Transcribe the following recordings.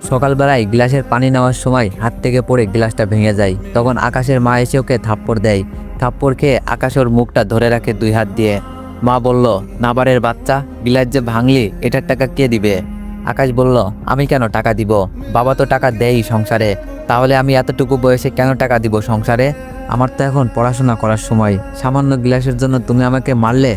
সকালবেলায় গ্লাসের পানি নেওয়ার সময় হাত থেকে পড়ে গ্লাসটা ভেঙে যায়। তখন আকাশের মা এসে ওকে থাপ্পড় দেয়। থাপ্পড় খেয়ে আকাশ ওর মুখটা ধরে রাখে 2 হাত দিয়ে। মা বলল, নাবারের বাচ্চা, গ্লাস যে ভাঙলি এটার টাকা কে দিবে? আকাশ বলল, আমি কেন টাকা দিব? বাবা তো টাকা দেয়ই সংসারে, তাহলে আমি এতটুকু বয়সে কেন টাকা দিব সংসারে? আমার তো এখন পড়াশোনা করার সময়, সামান্য গ্লাসের জন্য তুমি আমাকে মারলে?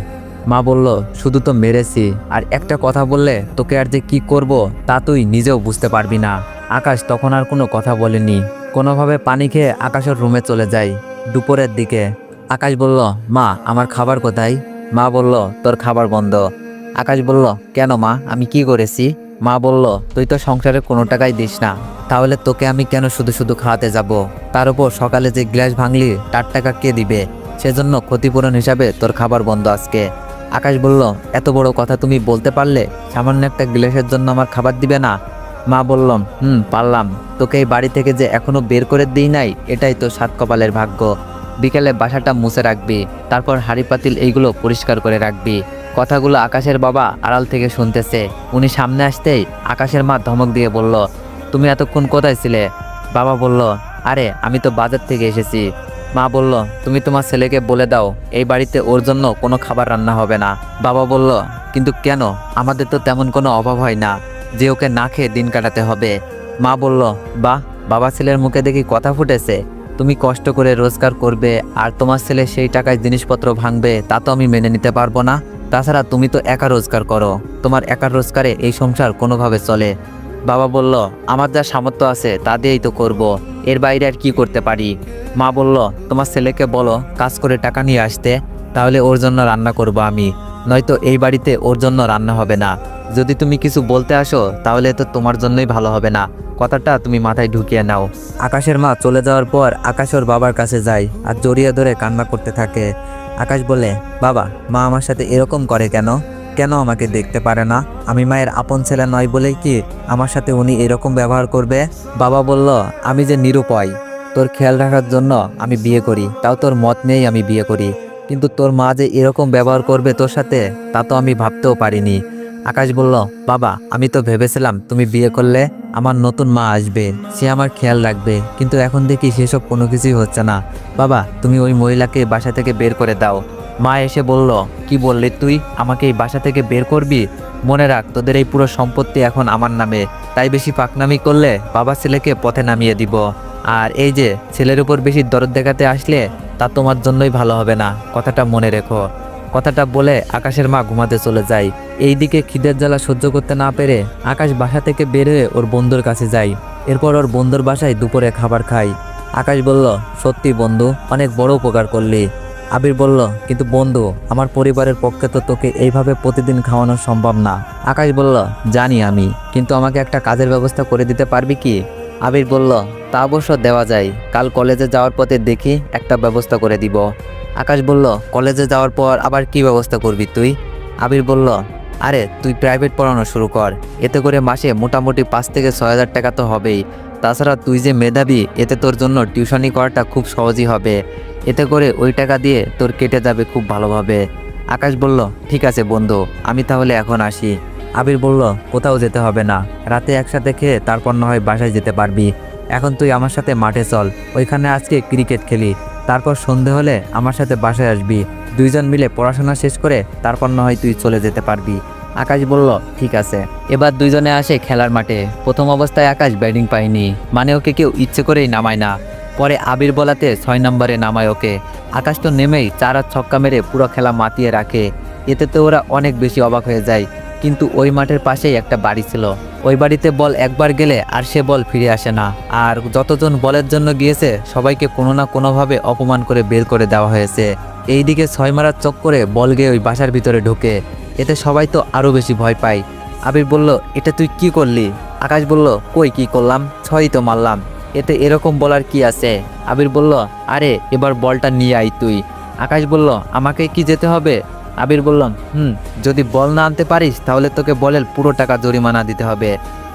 মা বলল, শুধু তো মেরেছি, আর একটা কথা বললে তোকে আর যে কি করব তা তুই নিজেও বুঝতে পারবি না। আকাশ তখন আর কোনো কথা বলেনি। কোনোভাবে পানি খেয়ে আকাশের রুমে চলে যায়। দুপুরের দিকে আকাশ বলল, মা আমার খাবার কোথায়? মা বলল, তোর খাবার বন্ধ। আকাশ বলল, কেন মা, আমি কি করেছি? মা বলল, তুই তো সংসারে কোনো টাকাই দিস না, তাহলে তোকে আমি কেন শুধু শুধু খাওয়াতে যাব? তার উপর সকালে যে গ্লাস ভাঙলি তার টাকা কে দিবে? সেজন্য ক্ষতিপূরণ হিসাবে তোর খাবার বন্ধ আজকে। আকাশ বলল, এত বড় কথা তুমি বলতে পারলে? সামান্য একটা গ্লাসের জন্য আমার খাবার দিবে না? মা বলল, পারলাম। তোকে এই বাড়ি থেকে যে এখনো বের করে দিই নাই, এটাই তো 7 কপালের ভাগ্য। বিকেলে বাসাটা মুছে রাখবি, তারপর হাঁড়ি পাতিল এইগুলো পরিষ্কার করে রাখবি। কথাগুলো আকাশের বাবা আড়াল থেকে শুনতেছে। উনি সামনে আসতেই আকাশের মা ধমক দিয়ে বলল, তুমি এতক্ষণ কোথায় ছিলে? বাবা বলল, আরে আমি তো বাজার থেকে এসেছি। মা বলল, তুমি তোমার ছেলেকে বলে দাও এই বাড়িতে ওর জন্য কোনো খাবার রান্না হবে না। বাবা বলল, কিন্তু কেন? আমাদের তো তেমন কোনো অভাব হয় না যে ওকে না খেয়ে দিন কাটাতে হবে। মা বলল, বাহ, বাবা ছেলের মুখে দেখি কথা ফুটেছে। তুমি কষ্ট করে রোজগার করবে আর তোমার ছেলে সেই টাকায় জিনিসপত্র ভাঙবে, তা তো আমি মেনে নিতে পারবো না। তাছাড়া তুমি তো একা রোজগার করো, তোমার একার রোজগারে এই সংসার কোনোভাবে চলে। বাবা বলল, আমার যা সামর্থ্য আছে তা দিয়েই তো করব, এর বাইরে আর কি করতে পারি? মা বলল, তোমার ছেলেকে বলো কাজ করে টাকা নিয়ে আসতে, তাহলে ওর জন্য রান্না করব আমি, নয়তো এই বাড়িতে ওর জন্য রান্না হবে না। যদি তুমি কিছু বলতে আসো তাহলে তো তোমার জন্যই ভালো হবে না, কথাটা তুমি মাথায় ঢুকিয়ে নাও। আকাশের মা চলে যাওয়ার পর আকাশ ওর বাবার কাছে যায় আর জড়িয়ে ধরে কান্না করতে থাকে। আকাশ বলে, বাবা, মা আমার সাথে এরকম করে কেন? কেন আমাকে দেখতে পারে না? আমি মায়ের আপন ছেলে নয় বলেই কি আমার সাথে উনি এরকম ব্যবহার করবে? বাবা বলল, আমি যে নিরুপায়, তোর খেয়াল রাখার জন্য আমি বিয়ে করি, তাও তোর মত নিয়েই আমি বিয়ে করি, কিন্তু তোর মা যে এরকম ব্যবহার করবে তোর সাথে তা তো আমি ভাবতেও পারিনি। আকাশ বলল, বাবা, আমি তো ভেবেছিলাম তুমি বিয়ে করলে আমার নতুন মা আসবে, সে আমার খেয়াল রাখবে, কিন্তু এখন দেখি সেসব কোনো কিছুই হচ্ছে না। বাবা, তুমি ওই মহিলাকে বাসা থেকে বের করে দাও। মা এসে বলল, কি বললি তুই? আমাকে এই বাসা থেকে বের করবি? মনে রাখ, তোদের এই পুরো সম্পত্তি এখন আমার নামে, তাই বেশি পাকনামি করলে বাবা ছেলেকে পথে নামিয়ে দিব। আর এই যে ছেলের উপর বেশি দরদ দেখাতে আসলে তা তোমার জন্যই ভালো হবে না, কথাটা মনে রেখো। কথাটা বলে আকাশের মা ঘুমাতে চলে যায়। এইদিকে খিদের জ্বালা সহ্য করতে না পেরে আকাশ বাসা থেকে বের হয়ে ওর বন্ধুর কাছে যায়। এরপর ওর বন্ধুর বাসায় দুপুরে খাবার খায়। আকাশ বলল, সত্যি বন্ধু, অনেক বড় উপকার করলি। আবির বলল, কিন্তু বন্ধু, আমার পরিবারের পক্ষে তো তোকে এইভাবে প্রতিদিন খাওয়ানো সম্ভব না। আকাশ বলল, জানি আমি, কিন্তু আমাকে একটা কাজের ব্যবস্থা করে দিতে পারবি কি? আবির বলল, তা অবশ্য দেওয়া যায়, কাল কলেজে যাওয়ার পথে দেখি একটা ব্যবস্থা করে দিব। আকাশ বলল, কলেজে যাওয়ার পর আবার কি ব্যবস্থা করবি তুই? আবির বলল, আরে তুই প্রাইভেট পড়ানো শুরু কর, এতে করে মাসে মোটামুটি 5 থেকে 6 হাজার টাকা তো হবেই। তাছাড়া তুই যে মেধাবী, এতে তোর জন্য টিউশনি করাটা খুব সহজই হবে, এতে করে ওই টাকা দিয়ে তোর কেটে যাবে খুব ভালোভাবে। আকাশ বলল, ঠিক আছে বন্ধু, আমি তাহলে এখন আসি। আবির বলল, কোথাও যেতে হবে না, রাতে একসাথে খেয়ে তারপর না হয় বাসায় যেতে পারবি। এখন তুই আমার সাথে মাঠে চল, ওইখানে আজকে ক্রিকেট খেলি, তারপর সন্ধে হলে আমার সাথে বাসায় আসবি, দুইজন মিলে পড়াশোনা শেষ করে তারপর না হয় তুই চলে যেতে পারবি। আকাশ বলল, ঠিক আছে। এবার দুইজনে আসে খেলার মাঠে। প্রথম অবস্থায় আকাশ ব্যাটিং পায়নি, মানে ওকে কেউ ইচ্ছে করেই নামায় না। পরে আবির বলাতে 6 নম্বরে নামায় ওকে। আকাশ তো নেমেই 4 আর ছক্কা মেরে পুরো খেলা মাতিয়ে রাখে। এতে তো ওরা অনেক বেশি অবাক হয়ে যায়। কিন্তু ওই মাঠের পাশেই একটা বাড়ি ছিল, ওই বাড়িতে বল একবার গেলে আর সে বল ফিরে আসে না। আর যতজন বলের জন্য গিয়েছে সবাইকে কোনো না কোনোভাবে অপমান করে বের করে দেওয়া হয়েছে। এইদিকে 6 মারার চক্করে বল গিয়ে ওই বাসার ভিতরে ঢোকে, এতে সবাই তো আরও বেশি ভয় পায়। আবির বলল, এটা তুই কি করলি? আকাশ বলল, কই কি করলাম, 6ই তো মারলাম, এতে এরকম বলার কি আছে? আবির বলল, আরে এবার বলটা নিয়ে আয় তুই। আকাশ বলল, আমাকে কি যেতে হবে? আবির বলল, যদি বল না আনতে পারিস তাহলে তোকে বলের পুরো টাকা জরিমানা দিতে হবে।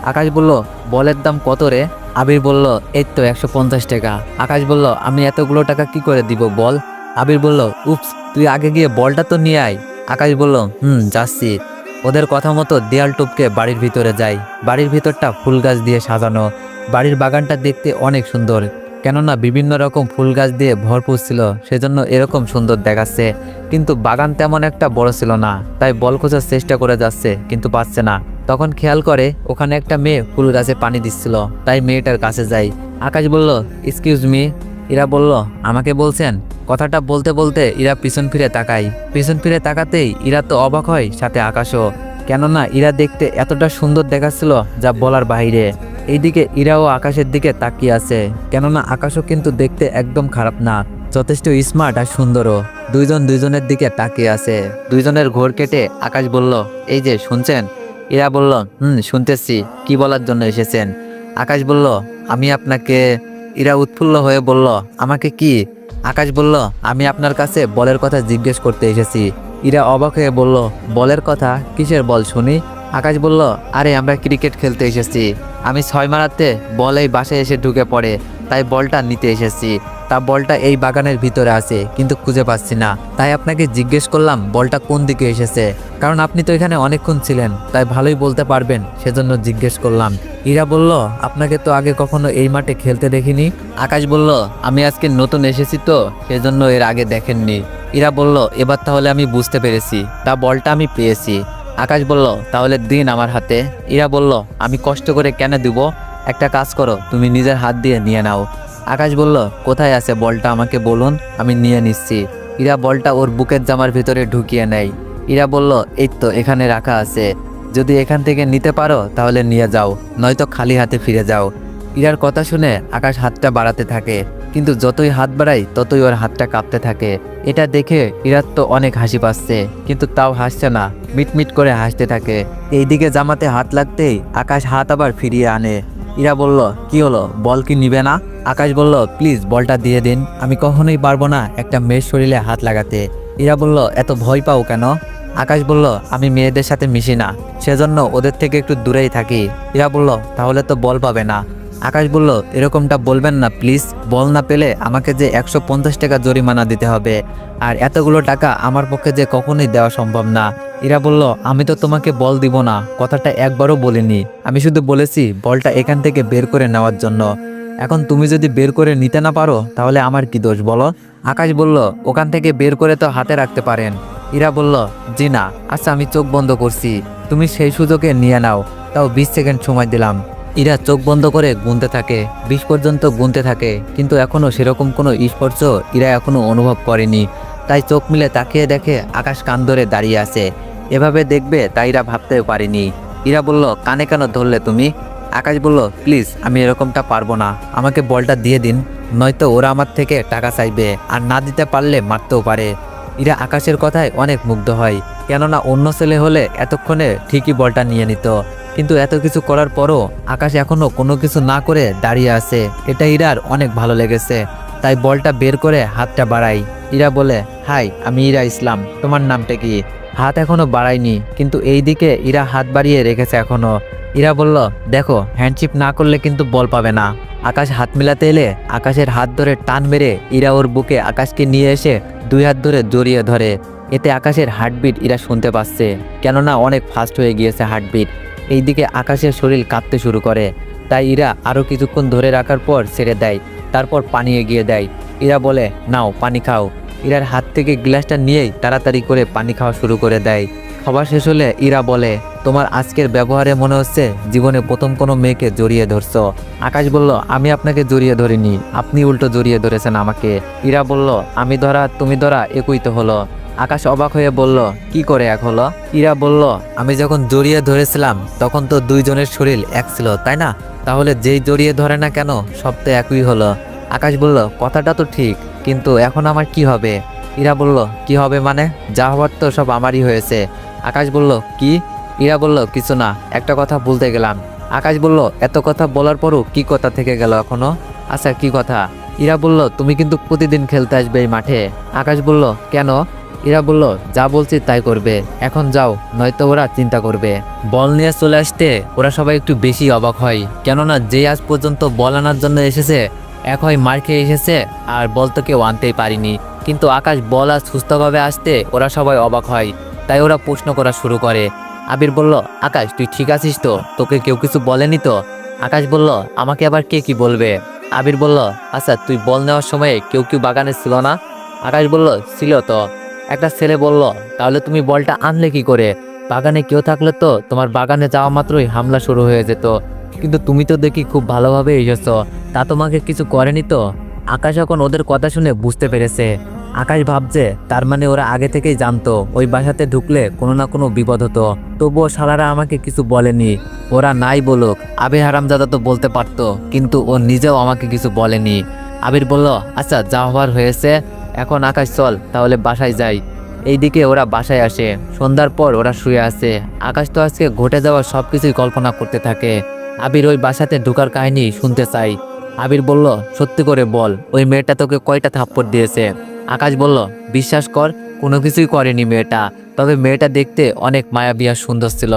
আকাশ বলল, বলের দাম কত রে? আবির বলল, এই তো 150 টাকা। আকাশ বলল, আমি এতগুলো টাকা কি করে দিব বল? আবির বলল, উপস, তুই আগে গিয়ে বলটা তো নিয়ে আয়। আকাশ বলল, যাচ্ছি। ওদের কথা মতো দেয়াল টপকে বাড়ির ভিতরে যায়। বাড়ির ভিতরটা ফুল গাছ দিয়ে সাজানো। বাড়ির বাগানটা দেখতে অনেক সুন্দর, কেননা বিভিন্ন রকম ফুল গাছ দিয়ে ভরপুর ছিল, সেজন্য এরকম সুন্দর দেখাচ্ছে। কিন্তু বাগান তেমন একটা বড় ছিল না, তাই বল খোঁজার চেষ্টা করে যাচ্ছে কিন্তু পাচ্ছে না। তখন খেয়াল করে ওখানে একটা মেয়ে ফুল গাছে পানি দিচ্ছিল, তাই মেয়েটার কাছে যায়। আকাশ বলল, এক্সকিউজ মি। ইরা বলল, আমাকে বলছেন? কথাটা বলতে বলতে ইরা পিছন ফিরে তাকায়। পিছন ফিরে তাকাতেই ইরা তো অবাক হয়, সাথে আকাশও, কেননা ইরা দেখতে এতটা সুন্দর দেখাচ্ছিল যা বলার বাইরে। এইদিকে ইরাও আকাশের দিকে তাকিয়ে আছে, কেননা আকাশও কিন্তু দেখতে একদম খারাপ না, যথেষ্ট স্মার্ট আর সুন্দরও। দুইজন দুইজনের দিকে তাকিয়ে আছে। দুইজনের ঘোর কেটে আকাশ বলল, এই যে শুনছেন? ইরা বলল, শুনতেছি, কি বলার জন্য এসেছেন? আকাশ বলল, আমি আপনাকে। ইরা উৎফুল্ল হয়ে বলল, আমাকে কি? আকাশ বলল, আমি আপনার কাছে বলের কথা জিজ্ঞেস করতে এসেছি। ইরা অবাক হয়ে বলল, বলের কথা? কিসের বল শুনি? আকাশ বলল, আরে আমরা ক্রিকেট খেলতে এসেছি, আমি 6 মারাতে বল এই বাসায় এসে ঢুকে পড়ে, তাই বলটা নিতে এসেছি। তা বলটা এই বাগানের ভিতরে আছে, কিন্তু খুঁজে পাচ্ছি না, তাই আপনাকে জিজ্ঞেস করলাম বলটা কোন দিকে এসেছে, কারণ আপনি তো এখানে অনেকক্ষণ ছিলেন, তাই ভালোই বলতে পারবেন, সেজন্য জিজ্ঞেস করলাম। ইরা বলল, আপনাকে তো আগে কখনো এই মাঠে খেলতে দেখিনি। আকাশ বলল, আমি আজকে নতুন এসেছি তো, সেজন্য এর আগে দেখেননি। ইরা বলল, এবার তাহলে আমি বুঝতে পেরেছি, তা বলটা আমি পেয়েছি। আকাশ বলল, তাহলে দিন আমার হাতে। ইরা বলল, আমি কষ্ট করে কেন দিব? একটা কাজ করো, তুমি নিজের হাত দিয়ে নিয়ে নাও। আকাশ বলল, কোথায় আছে বলটা আমাকে বলুন, আমি নিয়ে নিচ্ছি। ইরা বলটা ওর বুকের জামার ভিতরে ঢুকিয়ে নেয়। ইরা বলল, এই তো এখানে রাখা আছে, যদি এখান থেকে নিতে পারো তাহলে নিয়ে যাও, নয়তো খালি হাতে ফিরে যাও। ইরার কথা শুনে আকাশ হাতটা বাড়াতে থাকে, কিন্তু যতই হাত বাড়ায় ততই ওর হাতটা কাঁপতে থাকে। এটা দেখে ইরার তো অনেক হাসি পাচ্ছে, কিন্তু তাও হাসছে না, মিটমিট করে হাসতে থাকে। এইদিকে জামাতে হাত লাগতেই আকাশ হাত আবার ফিরিয়ে আনে। ইরা বলল, কি হলো, বল কি নিবে না? আকাশ বলল, প্লিজ বলটা দিয়ে দিন, আমি কখনোই পারবো না একটা মেয়ের শরীরে হাত লাগাতে। ইরা বলল, এত ভয় পাও কেন? আকাশ বলল, আমি মেয়েদের সাথে মিশি না, সেজন্য ওদের থেকে একটু দূরেই থাকি। ইরা বলল, তাহলে তো বল পাবে না। আকাশ বলল, এরকমটা বলবেন না প্লিজ, বল না পেলে আমাকে যে 150 টাকা জরিমানা দিতে হবে, আর এতগুলো টাকা আমার পক্ষে যে কখনোই দেওয়া সম্ভব না। ইরা বলল, আমি তো তোমাকে বল দিব না, কথাটা একবারও বলিনি, আমি শুধু বলেছি বলটা এখান থেকে বের করে নেওয়ার জন্য। এখন তুমি যদি বের করে নিতে না পারো তাহলে আমার কি দোষ বলো? আকাশ বলল, ওখান থেকে বের করে তো হাতে রাখতে পারেন। ইরা বলল, জি না। আচ্ছা আমি চোখ বন্ধ করছি, তুমি সেই সুযোগে নিয়ে নাও, তাও 20 সেকেন্ড সময় দিলাম। ইরা চোখ বন্ধ করে গুনতে থাকে, 20 পর্যন্ত গুনতে থাকে, কিন্তু এখনও সেরকম কোনো স্পর্শ ইরা এখনও অনুভব করেনি। তাই চোখ মিলে তাকিয়ে দেখে আকাশ কান ধরে দাঁড়িয়ে আছে। এভাবে দেখবে তাই ইরা ভাবতেও পারেনি। ইরা বলল, কানে কেন ধরলে তুমি? আকাশ বলল, প্লিজ আমি এরকমটা পারবো না, আমাকে বলটা দিয়ে দিন, নয়তো ওরা আমার থেকে টাকা চাইবে, আর না দিতে পারলে মারতেও পারে। ইরা আকাশের কথায় অনেক মুগ্ধ হয়, কেননা অন্য ছেলে হলে এতক্ষণে ঠিকই বলটা নিয়ে নিত, কিন্তু এত কিছু করার পরও আকাশ এখনো কোনো কিছু না করে দাঁড়িয়ে আছে। এটা ইরার অনেক ভালো লেগেছে, তাই বলটা বের করে হাতটা বাড়াই। ইরা বলে, হাই, আমি ইরা ইসলাম, তোমার নামটা কি? হাত এখনো বাড়ায়নি, কিন্তু এই দিকে ইরা হাত বাড়িয়ে রেখেছে এখনো। ইরা বলল, দেখো, হ্যান্ডশিপ না করলে কিন্তু বল পাবে না। আকাশ হাত মিলাতে এলে আকাশের হাত ধরে টান মেরে ইরা ওর বুকে আকাশকে নিয়ে এসে 2 হাত ধরে জড়িয়ে ধরে। এতে আকাশের হার্টবিট ইরা শুনতে পাচ্ছে, কেননা অনেক ফাস্ট হয়ে গিয়েছে হার্টবিট। এইদিকে আকাশের শরীর কাঁপতে শুরু করে, তাই ইরা আরও কিছুক্ষণ ধরে রাখার পর ছেড়ে দেয়, তারপর পানি এগিয়ে দেয়। ইরা বলে, নাও পানি খাও। ইরার হাত থেকে গ্লাসটা নিয়েই তাড়াতাড়ি করে পানি খাওয়া শুরু করে দেয়। খাবার শেষ হলে ইরা বলে, তোমার আজকের ব্যবহারে মনে হচ্ছে জীবনে প্রথম কোনো মেয়েকে জড়িয়ে ধরছো। আকাশ বলল, আমি আপনাকে জড়িয়ে ধরিনি, আপনি উল্টো জড়িয়ে ধরেছেন আমাকে। ইরা বলল, আমি ধরা তুমি ধরা একই তো হলো। আকাশ অবাক হয়ে বলল, কি করে এক হলো? ইরা বলল, আমি যখন জড়িয়ে ধরেছিলাম তখন তো দুইজনের শরীর এক ছিল, তাই না? তাহলে যেই জড়িয়ে ধরে না কেন সব তো একই হলো। আকাশ বলল, কথাটা তো ঠিক, কিন্তু এখন আমার কি হবে? ইরা বলল, কি হবে মানে? যা হওয়ার তো সব আমারই হয়েছে। আকাশ বলল, কি? ইরা বলল, কিছু না, একটা কথা বলতে গেলাম। আকাশ বলল, এত কথা বলার পরও কি কথা থেকে গেল এখনো? আচ্ছা কি কথা? ইরা বলল, তুমি কিন্তু প্রতিদিন খেলতে আসবে এই মাঠে। আকাশ বলল, কেন? ইরা বলল, যা বলছি তাই করবে, এখন যাও, নয়তো ওরা চিন্তা করবে। বল নিয়ে চলে আসতে ওরা সবাই একটু বেশি অবাক হয়, কেননা যে আজ পর্যন্ত বল আনার জন্য এসেছে, এক হয় মার খেয়ে এসেছে, আর বল তো কেউ আনতেই পারিনি। কিন্তু আকাশ বল আর সুস্থভাবে আসতে ওরা সবাই অবাক হয়, তাই ওরা প্রশ্ন করা শুরু করে। আবির বলল, আকাশ তুই ঠিক আছিস তো? তোকে কেউ কিছু বলেনি তো? আকাশ বলল, আমাকে আবার কে কি বলবে? আবির বলল, আচ্ছা তুই বল নেওয়ার সময় কেউ কেউ বাগানে ছিল না? আকাশ বলল, ছিল তো। একটা ছেলে বলল, তাহলে তুমি বলটা আনলে কি করে? বাগানে কেউ থাকলে তো তোমার বাগানে যাওয়া মাত্রই হামলা শুরু হয়ে যেত, কিন্তু তুমি তো দেখি খুব ভালোভাবে এসেছো, তা তোমাকে কিছু করেনি তো? আকাশ এখন ওদের কথা শুনে বুঝতে পেরেছে। আকাশ ভাবছে তার মানে ওরা আগে থেকেই জানতো ওই বাসাতে ঢুকলে কোনো না কোনো বিপদ হতো, তবুও শালারা আমাকে কিছু বলেনি। ওরা নাই বলুক, আবির হারামজাদা তো বলতে পারতো, কিন্তু ও নিজেও আমাকে কিছু বলেনি। আবির বলল, আচ্ছা যা হওয়ার হয়েছে, এখন আকাশ চল তাহলে বাসায় যাই। এইদিকে ওরা বাসায় আসে। সন্ধ্যার পর ওরা শুয়ে আছে। আকাশ তো আজকে ঘটে যাওয়া সবকিছুই কল্পনা করতে থাকে। আবির ওই বাসাতে ঢোকার কাহিনী শুনতে চাই। আবির বলল, সত্যি করে বল, ওই মেয়েটা তোকে কয়টা থাপ্পড় দিয়েছে? আকাশ বলল, বিশ্বাস কর, কোনো কিছুই করেনি মেয়েটা, তবে মেয়েটা দেখতে অনেক মায়াবী আর সুন্দর ছিল।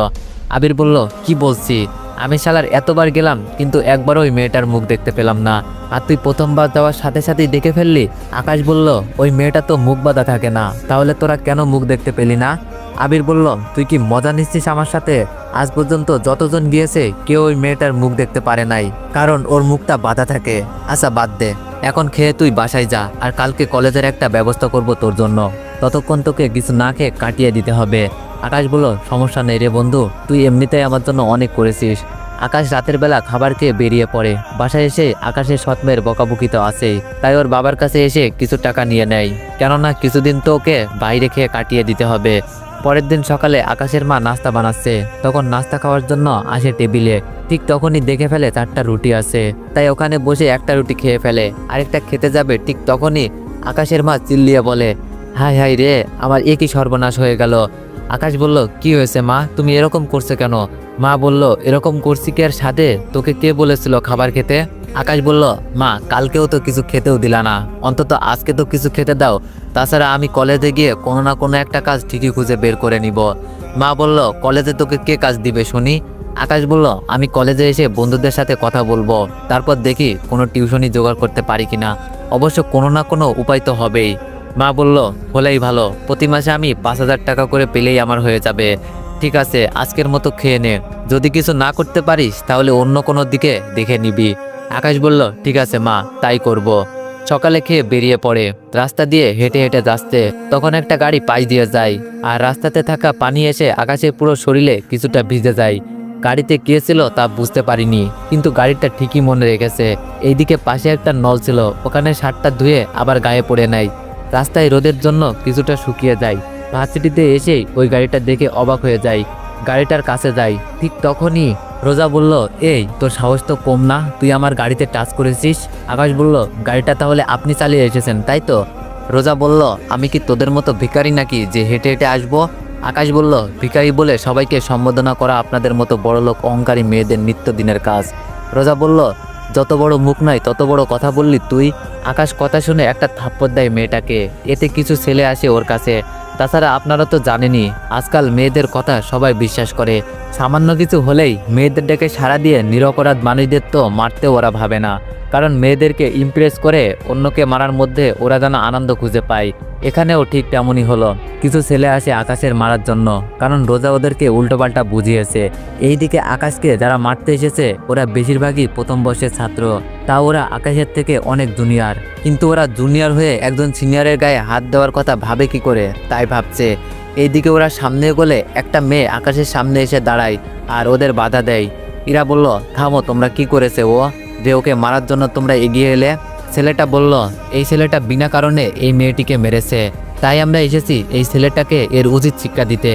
আবির বলল, কি বলছি? আমি শালার এতবার গেলাম কিন্তু একবারও ওই মেয়েটার মুখ দেখতে পেলাম না, আর তুই প্রথমবার যাওয়ার সাথে সাথেই দেখে ফেললি? আকাশ বলল, ওই মেয়েটা তো মুখ বাঁধা থাকে না, তাহলে তোরা কেন মুখ দেখতে পেলি না? আবির বলল, তুই কি মজা নিচ্ছিস আমার সাথে? আজ পর্যন্ত যতজন গিয়েছে কেউ ওই মেয়েটার মুখ দেখতে পারে নাই, কারণ ওর মুখটা বাঁধা থাকে। আচ্ছা বাদ দে, এখন খেয়ে তুই বাসায় যা, আর কালকে কলেজের একটা ব্যবস্থা করব তোর জন্য, ততক্ষণ তোকে কিছু না খেয়ে কাটিয়ে দিতে হবে। আকাশ বলল, সমস্যা নেই রে বন্ধু, তুই এমনিতেই আমার জন্য অনেক করেছিস। আকাশ রাতের বেলা খাবার খেয়ে বেরিয়ে পড়ে। বাসায় এসে আকাশের সৎমের বকাবকি তো আছেই, তাই ওর বাবার কাছে এসে কিছু টাকা নিয়ে নেয়, কেননা কিছুদিন তো ওকে বাইরে খেয়ে কাটিয়ে দিতে হবে। পরের দিন সকালে আকাশের মা নাস্তা বানাচ্ছে, তখন নাস্তা খাওয়ার জন্য আসে টেবিলে। ঠিক তখনই দেখে ফেলে 4টা রুটি আছে, তাই ওখানে বসে একটা রুটি খেয়ে ফেলে। আরেকটা খেতে যাবে, ঠিক তখনই আকাশের মা চিল্লিয়ে বলে, হাই হাই রে, আমার একই সর্বনাশ হয়ে গেল। আকাশ বলল, কি হয়েছে মা, তুমি এরকম করছো কেন? মা বলল, এরকম করছি কি আর সাথে? তোকে কে বলেছিল খাবার খেতে? আকাশ বলল, মা কালকেও তো কিছু খেতেও দিলা না, অন্তত আজকে তো কিছু খেতে দাও, তাছাড়া আমি কলেজে গিয়ে কোনো না কোনো একটা কাজ ঠিকই খুঁজে বের করে নিব। মা বলল, কলেজে তোকে কে কাজ দিবে শুনি? আকাশ বলল, আমি কলেজে এসে বন্ধুদের সাথে কথা বলবো, তারপর দেখি কোনো টিউশনি জোগাড় করতে পারি কিনা, অবশ্য কোনো না কোনো উপায় তো হবেই। মা বলল, হলেই ভালো, প্রতি মাসে আমি 5,000 টাকা করে পেলেই আমার হয়ে যাবে। ঠিক আছে, আজকের মতো খেয়ে নে, যদি কিছু না করতে পারিস তাহলে অন্য কোনো দিকে দেখে নিবি। আকাশ বলল, ঠিক আছে মা, তাই করব। সকালে খেয়ে বেরিয়ে পড়ে। রাস্তা দিয়ে হেঁটে হেঁটে যাচ্ছে, তখন একটা গাড়ি পাশ দিয়ে যায়, আর রাস্তাতে থাকা পানি এসে আকাশের পুরো শরীরে কিছুটা ভিজে যায়। গাড়িতে কে ছিল তা বুঝতে পারিনি, কিন্তু গাড়িটা ঠিকই মনে রেখেছে। এইদিকে পাশে একটা নল ছিল, ওখানে শার্টটা ধুয়ে আবার গায়ে পড়ে নেয়। রাস্তায় রোদের জন্য কিছুটা শুকিয়ে যায়। ভার্সিটিতে এসেই ওই গাড়িটা দেখে অবাক হয়ে যায়। গাড়িটার কাছে যায়, ঠিক তখনই রোজা বলল, এই তোর সাহস তো কম না, তুই আমার গাড়িতে টাচ করেছিস। আকাশ বলল, গাড়িটা তাহলে আপনি চালিয়ে এসেছেন তাই তো? রোজা বলল, আমি কি তোদের মতো ভিখারি নাকি যে হেঁটে হেঁটে আসবো? আকাশ বলল, ভিখারি বলে সবাইকে সম্বোধনা করা আপনাদের মতো বড়লোক অহংকারী মেয়েদের নিত্যদিনের কাজ। রোজা বলল, যত বড় মুখ নয় তত বড় কথা বললি তুই। আকাশ কথা শুনে একটা থাপ্পড় দেয় মেয়েটাকে, এতে কিছু ছেলে আসে ওর কাছে। তাছাড়া আপনারা তো জানেনই, আজকাল মেয়েদের কথা সবাই বিশ্বাস করে, সামান্য কিছু হলেই মেয়েদের ডেকে সাড়া দিয়ে নিরপরাধ মানুষদের তো মারতে ওরা ভাবে না, কারণ মেয়েদেরকে ইমপ্রেস করে অন্যকে মারার মধ্যে ওরা যেন আনন্দ খুঁজে পায়। এখানেও ঠিক তেমনই হলো, কিছু ছেলে আসে আকাশের মারার জন্য, কারণ রোজা ওদেরকে উল্টোপাল্টা বুঝিয়েছে। এইদিকে আকাশকে যারা মারতে এসেছে ওরা বেশিরভাগই প্রথম বর্ষের ছাত্র, তা ওরা আকাশের থেকে অনেক জুনিয়র, কিন্তু ওরা জুনিয়র হয়ে একজন সিনিয়রের গায়ে হাত দেওয়ার কথা ভাবে কি করে তাই ভাবছে। এইদিকে ওরা সামনে গেলে একটা মেয়ে আকাশের সামনে এসে দাঁড়ায় আর ওদের বাধা দেয়। ইরা বলল, থামো, তোমরা কি করেছে ও যে ওকে মারার জন্য তোমরা এগিয়ে এলে? ছেলেটা বলল, এই ছেলেটা বিনা কারণে এই মেয়েটিকে মেরেছে, তাই আমরা এসেছি এই ছেলেটাকে এর উচিত শিক্ষা দিতে।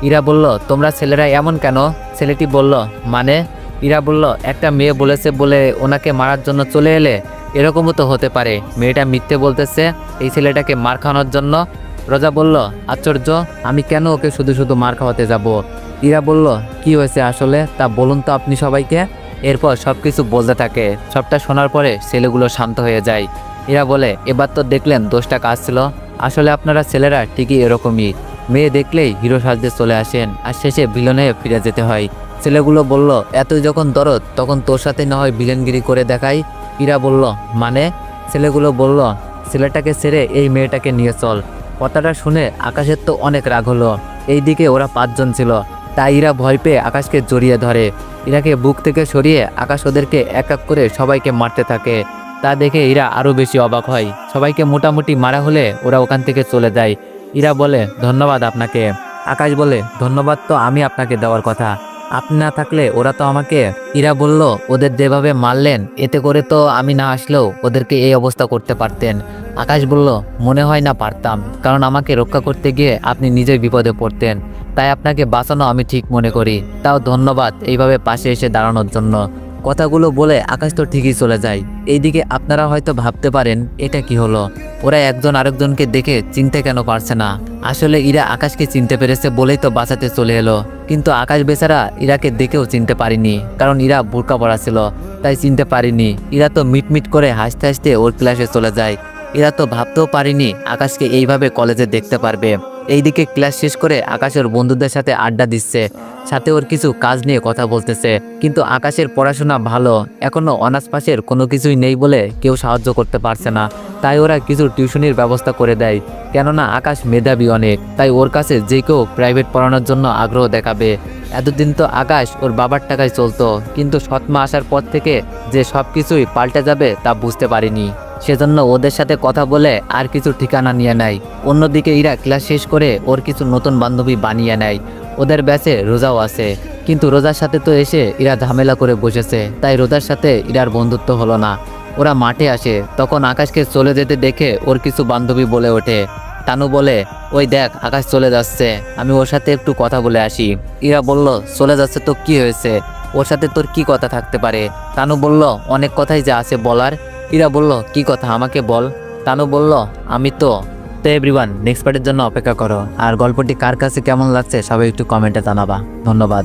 ইরা বলল, তোমরা ছেলেরা এমন কেন? ছেলেটি বলল, মানে? ইরা বলল, একটা মেয়ে বলেছে বলে ওনাকে মারার জন্য চলে এলে? এরকমও তো হতে পারে মেয়েটা মিথ্যে বলতেছে এই ছেলেটাকে মার খাওয়ানোর জন্য। রোজা বলল, আশ্চর্য, আমি কেন ওকে শুধু শুধু মার খাওয়াতে যাব? ইরা বলল, কি হয়েছে আসলে তা বলুন তো আপনি সবাইকে। এরপর সবকিছু বলতে থাকে। সবটা শোনার পরে ছেলেগুলো শান্ত হয়ে যায়। এরা বলে, এবার তো দেখলেন দোষটা কাজ ছিল, আসলে আপনারা ছেলেরা ঠিকই এরকমই, মেয়ে দেখলেই হিরো সাজতে চলে আসেন আর শেষে ভিলেনে ফিরে যেতে হয়। ছেলেগুলো বলল, এতই যখন দরদ তখন তোর সাথে না হয় ভিলেনগিরি করে দেখাই। ইরা বলল, মানে? ছেলেগুলো বলল, ছেলেটাকে ছেড়ে এই মেয়েটাকে নিয়ে চল। কথাটা শুনে আকাশের তো অনেক রাগ হলো। এইদিকে ওরা 5 জন ছিল, তাই ইরা ভয় পেয়ে আকাশকে জড়িয়ে ধরে। ইরাকে বুক থেকে সরিয়ে আকাশ ওদেরকে এক এক করে সবাইকে মারতে থাকে। তা দেখে ইরা আরও বেশি অবাক হয়। সবাইকে মোটামুটি মারা হলে ওরা ওখান থেকে চলে যায়। ইরা বলে, ধন্যবাদ আপনাকে। আকাশ বলে, ধন্যবাদ তো আমি আপনাকে দেওয়ার কথা, আপনি না থাকলে ওরা তো আমাকে। ইরা বলল, ওদের যেভাবে মারলেন এতে করে তো আমি না আসলেও ওদেরকে এই অবস্থা করতে পারতেন। আকাশ বলল, মনে হয় না পারতাম, কারণ আমাকে রক্ষা করতে গিয়ে আপনি নিজেই বিপদে পড়তেন, তাই আপনাকে বাঁচানো আমি ঠিক মনে করি। তাও ধন্যবাদ এইভাবে পাশে এসে দাঁড়ানোর জন্য। কথাগুলো বলে আকাশ তো ঠিকই চলে যায়। এইদিকে আপনারা হয়তো ভাবতে পারেন এটা কি হলো, ওরা একজন আরেকজনকে দেখে চিনতে কেন পারছে না। আসলে ইরা আকাশকে চিনতে পেরেছে বলেই তো বাঁচাতে চলে এলো, কিন্তু আকাশ বেচারা ইরাকে দেখেও চিনতে পারিনি, কারণ ইরা বোরকা পরা ছিল, তাই চিনতে পারিনি। ইরা তো মিটমিট করে হাসতে হাসতে ওর ক্লাসে চলে যায়। ইরা তো ভাবতেও পারিনি আকাশকে এইভাবে কলেজে দেখতে পারবে। এইদিকে ক্লাস শেষ করে আকাশ ওর বন্ধুদের সাথে আড্ডা দিচ্ছে, সাথে ওর কিছু কাজ নিয়ে কথা বলতেছে। কিন্তু আকাশের পড়াশোনা ভালো, এখনো অনার্স পাশের কোনো কিছুই নেই বলে কেউ সাহায্য করতে পারছে না। তাই ওরা কিছু টিউশনির ব্যবস্থা করে দেয়, কেননা আকাশ মেধাবী অনেক, তাই ওর কাছে যে কেউ প্রাইভেট পড়ানোর জন্য আগ্রহ দেখাবে। এতদিন তো আকাশ ওর বাবার টাকায় চলতো, কিন্তু সৎমা আসার পর থেকে যে সব কিছুই পাল্টে যাবে তা বুঝতে পারিনি। সেজন্য ওদের সাথে কথা বলে আর কিছু ঠিকানা নিয়ে নেয়। অন্যদিকে ইরা ক্লাস শেষ করে ওর কিছু নতুন বান্ধবী বানিয়ে নেয়। ওদের ব্যাচে রোজাও আছে, কিন্তু রোজার সাথে তো এসে ইরা ঝামেলা করে বসেছে, তাই রোজার সাথে ইরার বন্ধুত্ব হলো না। ওরা মাঠে আসে, তখন আকাশকে চলে যেতে দেখে ওর কিছু বান্ধবী বলে ওঠে। তানু বলে, ওই দেখ আকাশ চলে যাচ্ছে, আমি ওর সাথে একটু কথা বলে আসি। ইরা বলল, চলে যাচ্ছে তো কি হয়েছে, ওর সাথে তোর কি কথা থাকতে পারে? তানু বলল, অনেক কথাই যা আছে বলার। ইরা বলল, কি কথা আমাকে বল। তানু বলল, আমি তো এভরিওয়ান নেক্সট পার্টের জন্য অপেক্ষা করো। আর গল্পটি কার কাছে কেমন লাগছে সবাই একটু কমেন্টে জানাবা। ধন্যবাদ।